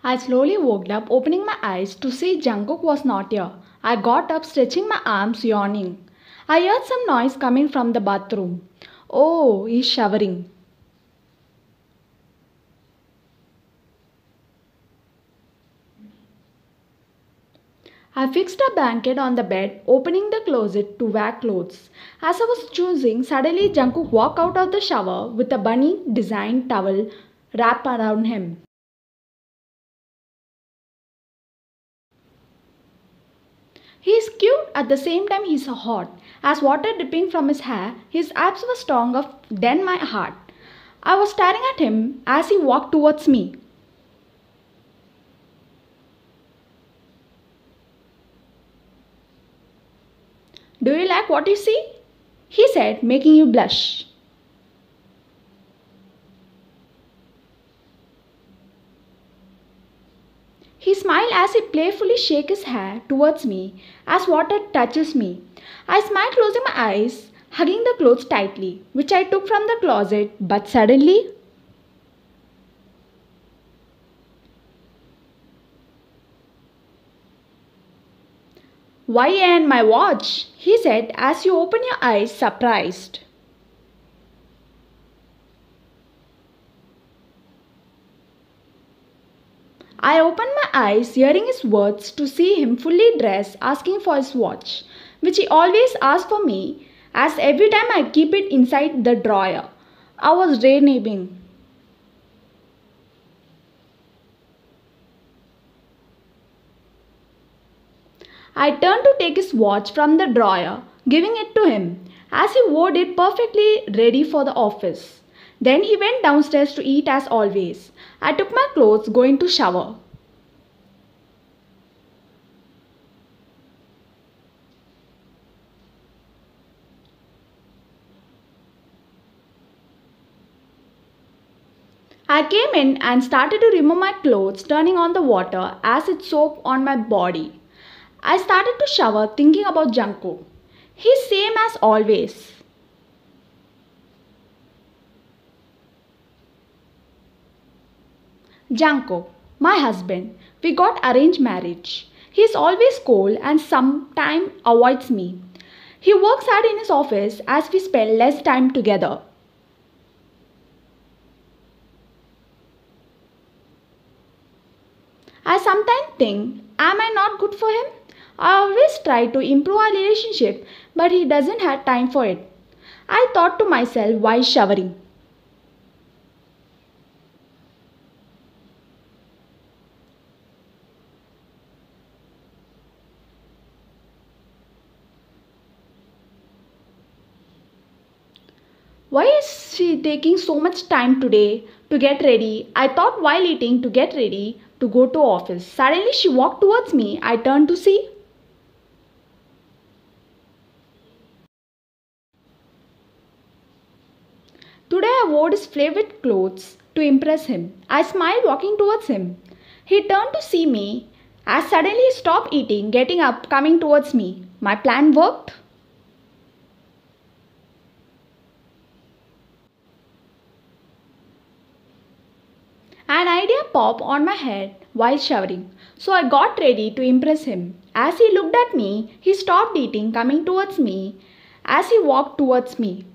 I slowly woke up, opening my eyes to see Jungkook was not here. I got up, stretching my arms, yawning. I heard some noise coming from the bathroom. Oh, he's showering. I fixed a blanket on the bed, opening the closet to wear clothes. As I was choosing, suddenly Jungkook walked out of the shower with a bunny designed towel wrapped around him. He is cute at the same time he's hot. As water dripping from his hair, his abs were stronger than my heart. I was staring at him as he walked towards me. Do you like what you see? He said, making you blush. He smiled as he playfully shook his hair towards me as water touches me. I smiled, closing my eyes, hugging the clothes tightly, which I took from the closet, but suddenly, "Why and my watch?" he said as you open your eyes, surprised. I opened my eyes, hearing his words, to see him fully dressed, asking for his watch, which he always asks for me, as every time I keep it inside the drawer. I was daydreaming. I turned to take his watch from the drawer, giving it to him, as he wore it perfectly ready for the office. Then he went downstairs to eat as always. I took my clothes, going to shower. I came in and started to remove my clothes, turning on the water as it soaked on my body. I started to shower, thinking about Jungkook. He's same as always. Jungkook, my husband, we got arranged marriage. He's always cold and sometimes avoids me. He works hard in his office as we spend less time together. I sometimes think, am I not good for him? I always try to improve our relationship, but he doesn't have time for it. I thought to myself while showering. Why is she taking so much time today to get ready? I thought while eating to get ready to go to office. Suddenly she walked towards me. I turned to see. Today I wore his favorite clothes to impress him. I smiled walking towards him. He turned to see me as suddenly he stopped eating, getting up, coming towards me. My plan worked. An idea popped on my head while showering, so I got ready to impress him. As he looked at me, he stopped eating, coming towards me as he walked towards me.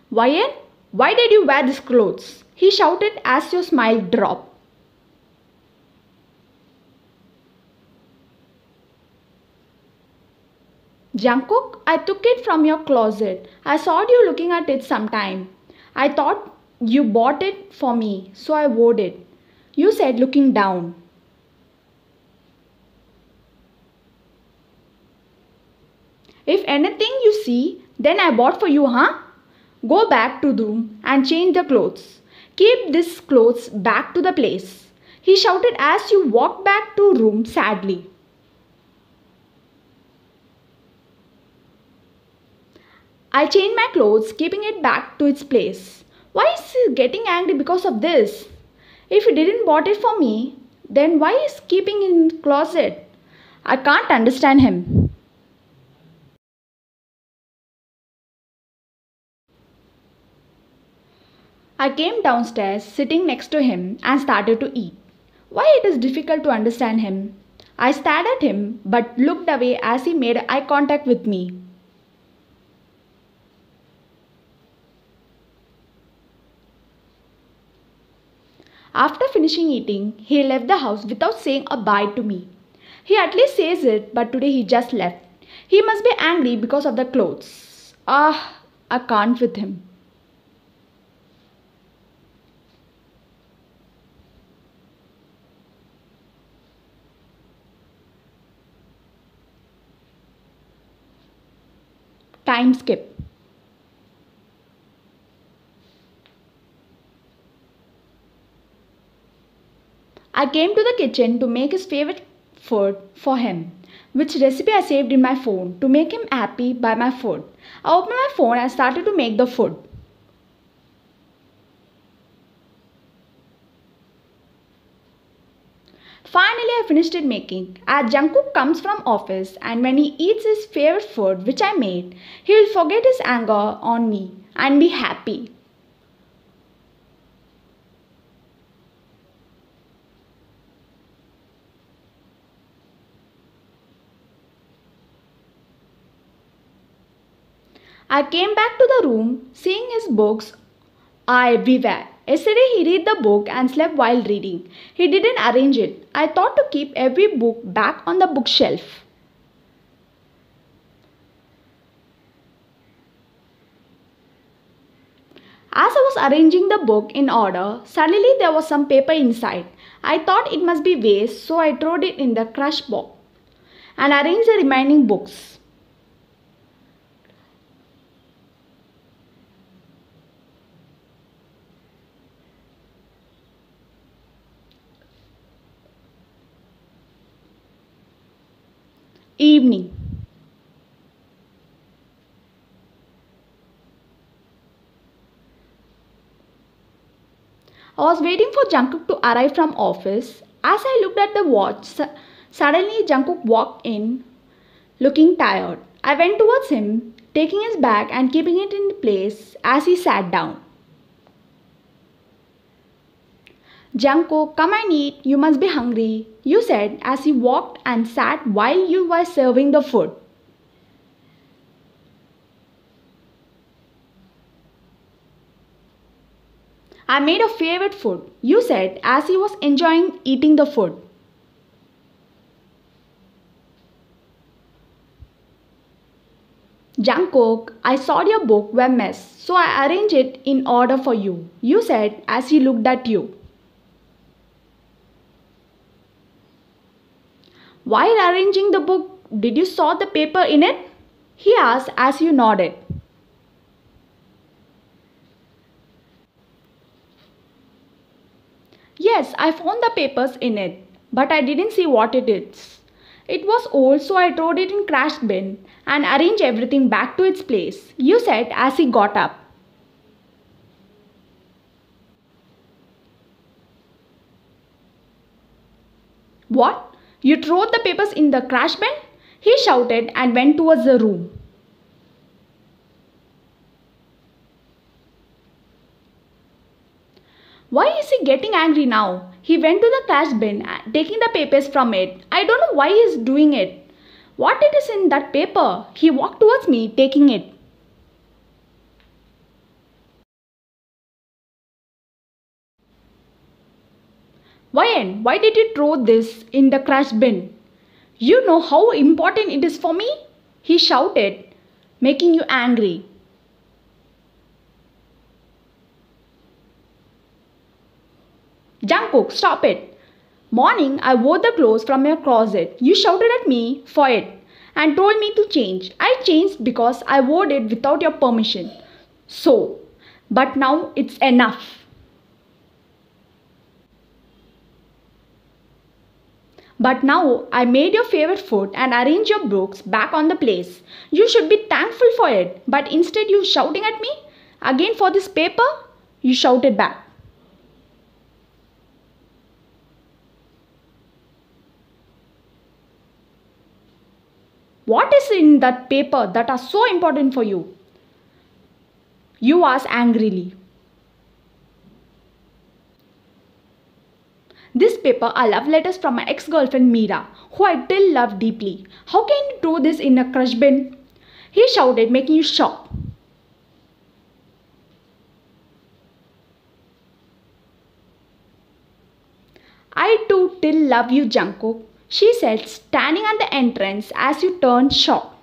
Why, why did you wear these clothes? He shouted as your smile dropped. Jungkook, I took it from your closet. I saw you looking at it sometime. I thought you bought it for me, so I wore it. You said, looking down. If anything you see, then I bought for you, huh? Go back to the room and change the clothes. Keep these clothes back to the place. He shouted as you walked back to room sadly. I changed my clothes, keeping it back to its place. Why is he getting angry because of this? If he didn't bought it for me, then why is keeping it in the closet? I can't understand him. I came downstairs, sitting next to him, and started to eat. Why it is difficult to understand him? I stared at him but looked away as he made eye contact with me. After finishing eating, he left the house without saying a bye to me. He at least says it, but today he just left. He must be angry because of the clothes. I can't with him. Time skip. I came to the kitchen to make his favorite food for him, which recipe I saved in my phone to make him happy by my food. I opened my phone and started to make the food. Finally, I finished it making. As Jungkook comes from office and when he eats his favorite food which I made, he will forget his anger on me and be happy. I came back to the room, seeing his books are everywhere. Yesterday he read the book and slept while reading. He didn't arrange it. I thought to keep every book back on the bookshelf. As I was arranging the book in order, suddenly there was some paper inside. I thought it must be waste, so I threw it in the trash box and arranged the remaining books. Evening. I was waiting for Jungkook to arrive from office. As I looked at the watch, suddenly Jungkook walked in looking tired. I went towards him, taking his bag and keeping it in place as he sat down. Jungkook, come and eat, you must be hungry, you said as he walked and sat while you were serving the food. I made a favorite food, you said as he was enjoying eating the food. Jungkook, I saw your book were mess, so I arranged it in order for you, you said as he looked at you. While arranging the book, did you saw the paper in it? He asked as you nodded. Yes, I found the papers in it, but I didn't see what it is. It was old, so I threw it in trash bin and arranged everything back to its place, you said as he got up. What? You threw the papers in the trash bin? He shouted and went towards the room. Why is he getting angry now? He went to the trash bin, taking the papers from it. I don't know why he is doing it. What it is in that paper? He walked towards me, taking it. Why did you throw this in the trash bin? You know how important it is for me? He shouted, making you angry. Jungkook, stop it. Morning, I wore the clothes from your closet. You shouted at me for it and told me to change. I changed because I wore it without your permission. So, but now it's enough. But now I made your favorite food and arranged your books back on the place. You should be thankful for it. But instead you shouting at me again for this paper, you shouted back. What is in that paper that are so important for you? You asked angrily. This paper are love letters from my ex-girlfriend Meera, who I still love deeply. How can you throw this in a crush bin? He shouted, making you shock. I too still love you, Jungkook, she said, standing at the entrance as you turned shocked.